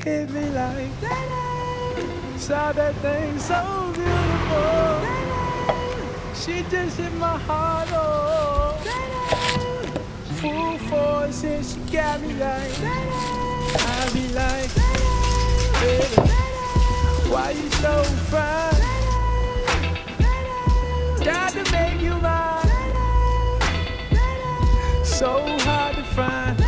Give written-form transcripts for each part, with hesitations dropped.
hit me like saw that thing so beautiful. She just hit my heart, oh. Full force and she got me like I be like, baby, why you so fine? Got to make you mine. So hard to find.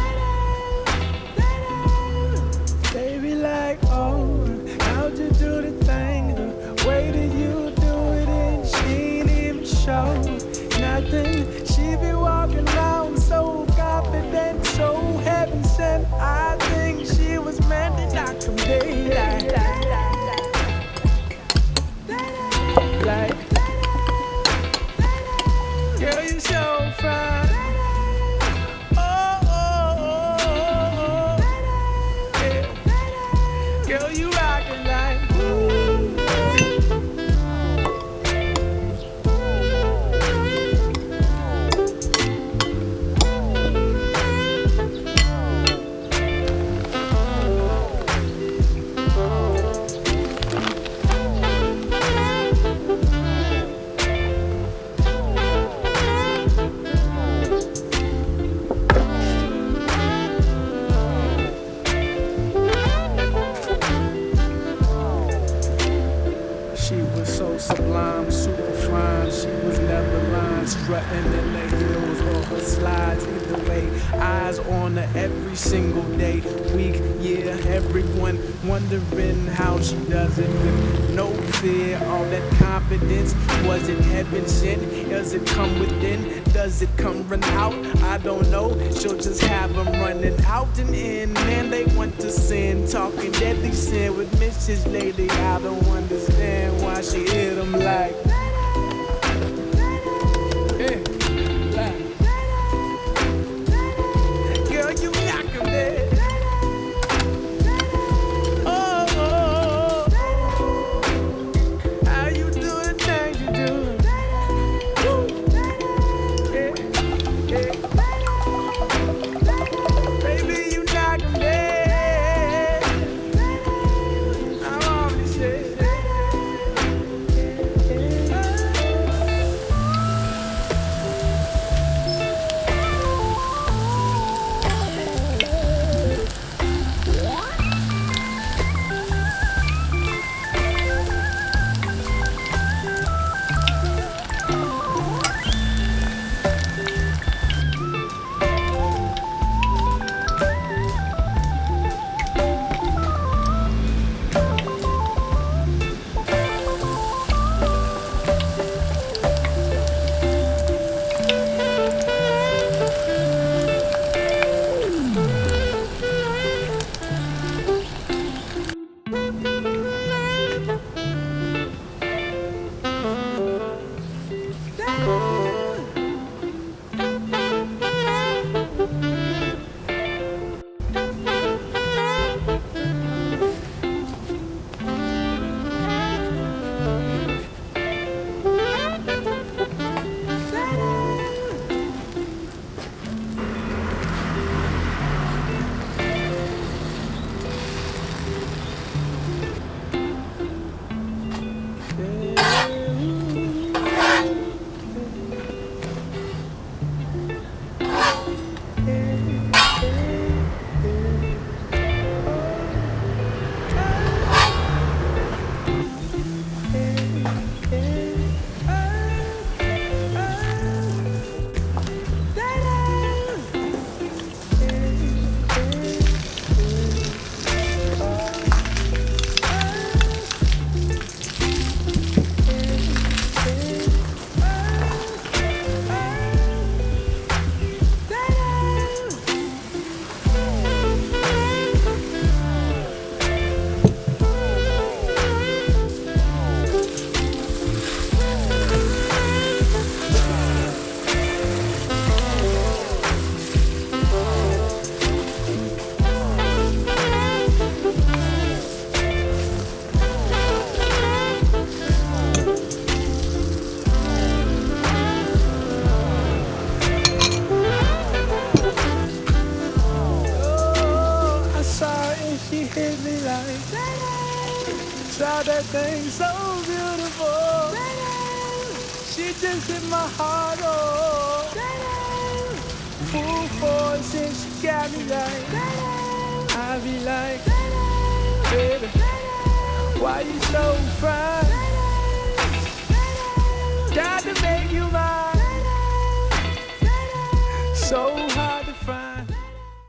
Baby like, oh, how'd you do the thing? The way that you do it and she ain't even show nothing. She be walking around so confident, so heaven sent. I think she was meant to knock from daylight. Like, girl, you so fine. Oh, oh, oh, oh, yeah. Girl, you rockin' like. Sublime, super fine. She was never lying, strutting in the heels or her slides. Either way, eyes on her every single day, week, year. Everyone wondering how she does it with no fear. All that confidence, was it heaven sent? Does it come within? Does it come run out? I don't know. She'll just have them running out and in. Man, they want to sin, talking deadly sin with Mrs. Lady. I don't understand why she hit them like. Yeah, like. Girl, you knock them dead. Oh, oh, oh. How you do the things you do? Woo. Yeah, yeah. Baby, you knock them dead. I always say. Everything so beautiful. She just hit my heart, oh. Full force and she got me like, I be like, baby, why you so fine? Got to make you mine. So high.